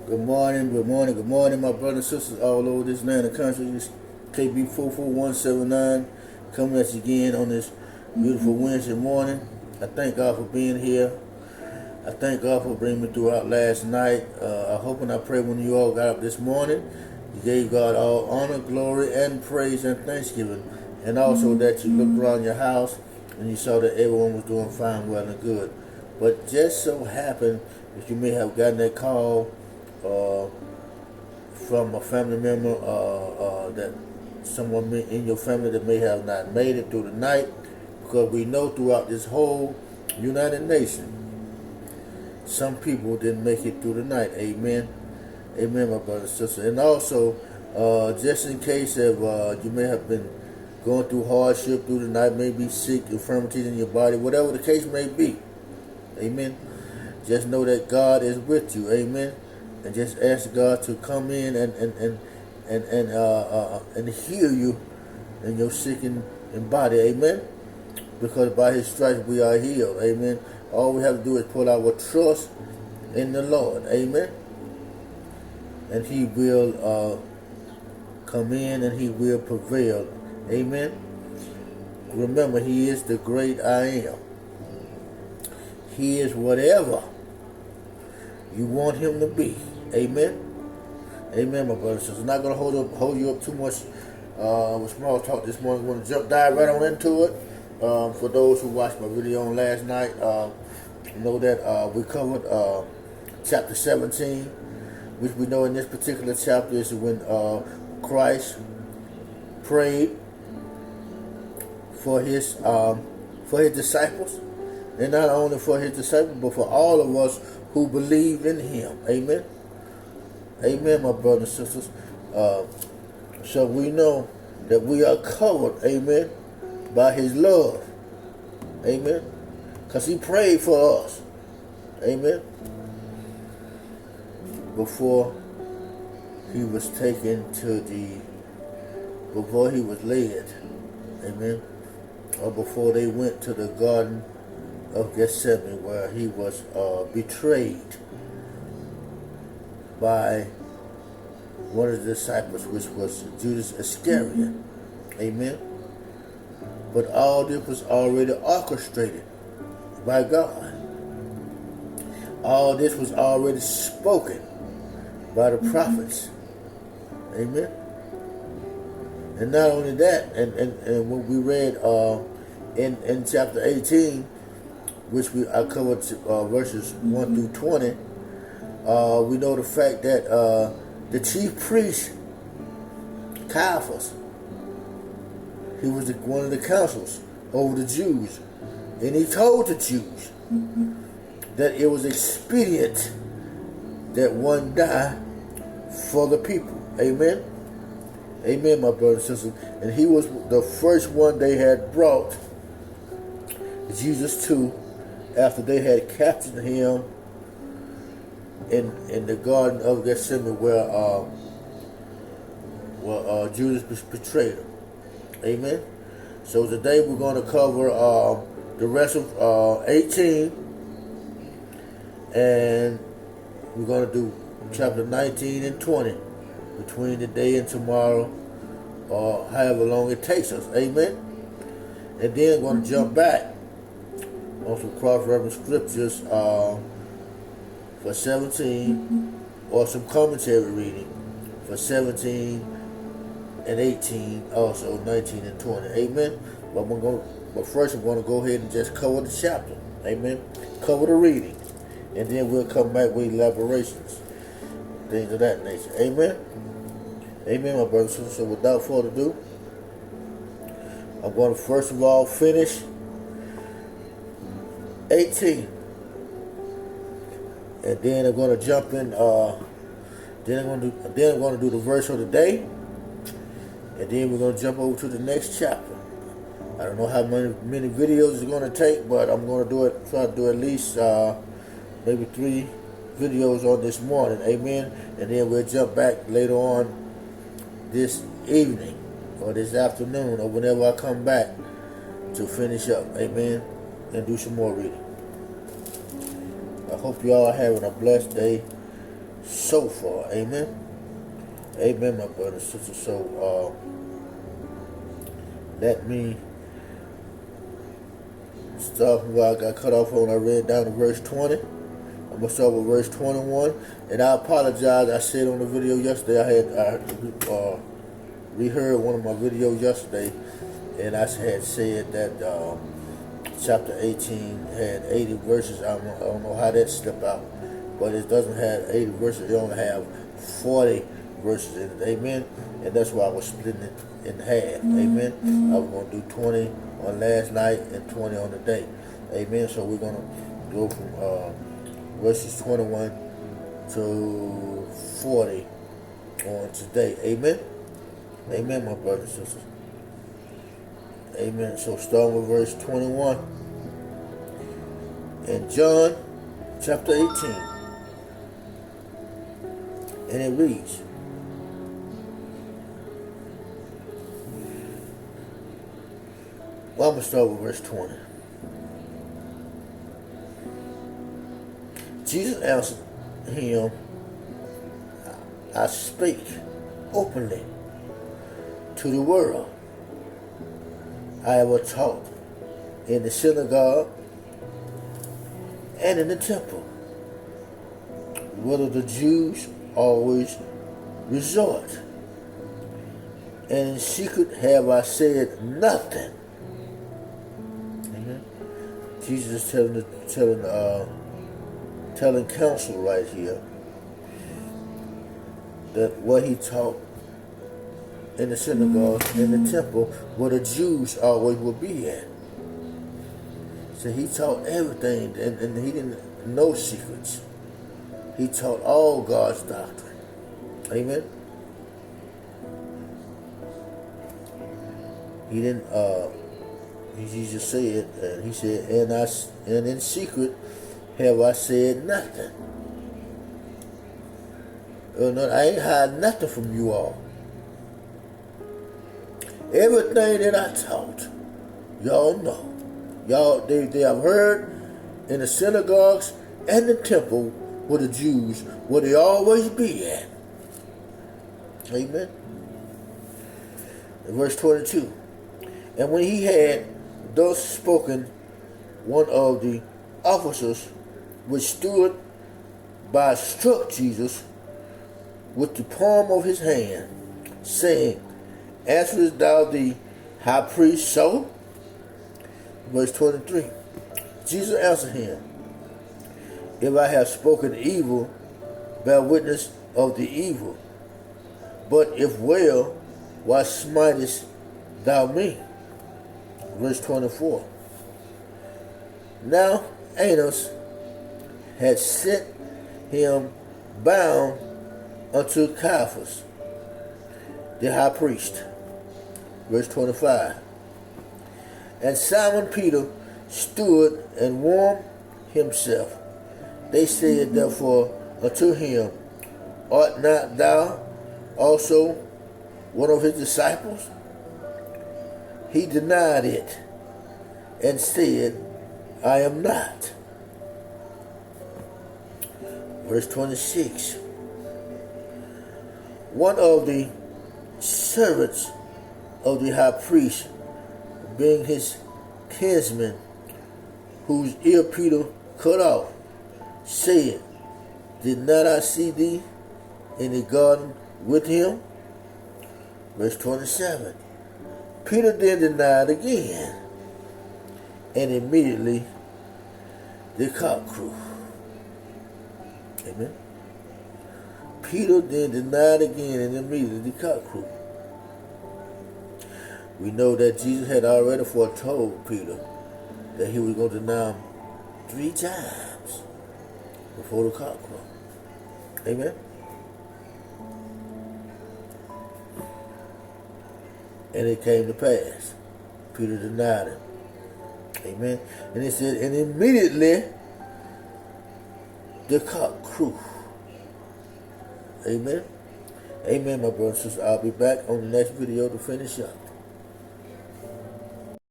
Good morning, good morning, good morning, my brothers and sisters all over this land and country. This KB 44179 coming at you again on this beautiful Wednesday morning. I thank God for being here. I thank God for bringing me throughout last night. I hope and I pray when you all got up this morning, you gave God all honor, glory, and praise and thanksgiving. And also that you looked around your house and you saw that everyone was doing fine, well, and good. But just so happened that you may have gotten that call uh, from a family member that someone in your family that may have not made it through the night, because we know throughout this whole United Nations, some people didn't make it through the night. Amen. Amen, my brother and sister. And also, just in case of you may have been going through hardship through the night, maybe sick, infirmities in your body, whatever the case may be. Amen. Just know that God is with you. Amen. And just ask God to come in and heal you in your sickened body. Amen. Because by His stripes we are healed. Amen. All we have to do is put our trust in the Lord. Amen. And He will come in and He will prevail. Amen. Remember, He is the great I am. He is whatever you want Him to be. Amen. Amen, my brothers and sisters. I'm not going to hold you up too much with small talk this morning. I'm going to dive right on into it. For those who watched my video on last night, know that we covered chapter 17, which we know in this particular chapter is when Christ prayed for his disciples, and not only for His disciples, but for all of us who believe in Him. Amen. Amen, my brothers and sisters. So we know that we are covered, amen, by His love. Amen. Because He prayed for us. Amen. Before He was before He was led. Amen. Or before they went to the Garden of Gethsemane, where He was betrayed by one of the disciples, which was Judas Iscariot. Amen. But all this was already orchestrated by God. All this was already spoken by the prophets. Amen. And not only that, and when we read in chapter 18, which I covered verses 1 through 20, we know the fact that the chief priest, Caiaphas, he was one of the councils over the Jews, and he told the Jews that it was expedient that one die for the people. Amen. Amen, my brothers and sisters. And he was the first one they had brought Jesus to after they had captured Him in the Garden of Gethsemane, where Judas betrayed Him. Amen. So today we're going to cover the rest of 18, and we're going to do chapter 19 and 20 between today and tomorrow, or however long it takes us. Amen. And then we're going to jump back on some cross-reference scriptures for 17, or some commentary reading for 17 and 18, also 19 and 20. Amen. But first I'm going to go ahead and just cover the chapter. Amen. Cover the reading. And then we'll come back with elaborations, things of that nature. Amen. Amen, my brothers and sisters. So without further ado, I'm going to first of all finish 18. And then I'm going to jump in, then I'm going to do the verse of the day. And then we're going to jump over to the next chapter. I don't know how many videos it's going to take, but I'm going to try to do at least maybe 3 videos on this morning. Amen. And then we'll jump back later on this evening or this afternoon or whenever I come back to finish up. Amen. And do some more reading. I hope you all are having a blessed day so far. Amen. Amen, my brother and sister. So let me start from where I got cut off on. I read down to verse 20. I'm going to start with verse 21. And I apologize. I said on the video yesterday, I reheard one of my videos yesterday, and I had said that chapter 18 had 80 verses. I don't know how that slipped out, but it doesn't have 80 verses. It only have 40 verses in it. Amen. And that's why I was splitting it in half. Amen. I was going to do 20 on last night and 20 on the day. Amen. So we're going to go from verses 21 to 40 on today. Amen. Amen, my brothers and sisters. Amen. So starting with verse 21. In John chapter 18. And it reads, well, I'm going to start with verse 20. Jesus answered him, I speak openly to the world. I have taught in the synagogue and in the temple, whether the Jews always resort, and in secret have I said nothing. Amen. Jesus is telling counsel right here that what he taught in the synagogue, in the temple, where the Jews always would be at. So he taught everything, and he didn't know secrets. He taught all God's doctrine. Amen. He didn't. He just said, and he said, and in secret have I said nothing. I ain't hiding nothing from you all. Everything that I taught, y'all know. Y'all, they have heard in the synagogues and the temple where the Jews, where they always be at. Amen. In verse 22. And when he had thus spoken, one of the officers which stood by struck Jesus with the palm of his hand, saying, answerest thou the high priest so? Verse 23. Jesus answered him, if I have spoken evil, bear witness of the evil. But if well, why smitest thou me? Verse 24. Now Annas had sent him bound unto Caiaphas, the high priest. Verse 25. And Simon Peter stood and warmed himself. They said therefore unto him, art not thou also one of his disciples? He denied it and said, I am not. Verse 26. One of the servants of the high priest, being his kinsman, whose ear Peter cut off, said, did not I see thee in the garden with him? Verse 27. Peter then denied again, and immediately the cock crew. Amen. Peter then denied again, and immediately the cock crew. We know that Jesus had already foretold Peter that he was going to deny him 3 times before the cock crow. Amen. And it came to pass. Peter denied him. Amen. And it said, and immediately the cock crew. Amen. Amen, my brothers and sisters. I'll be back on the next video to finish up.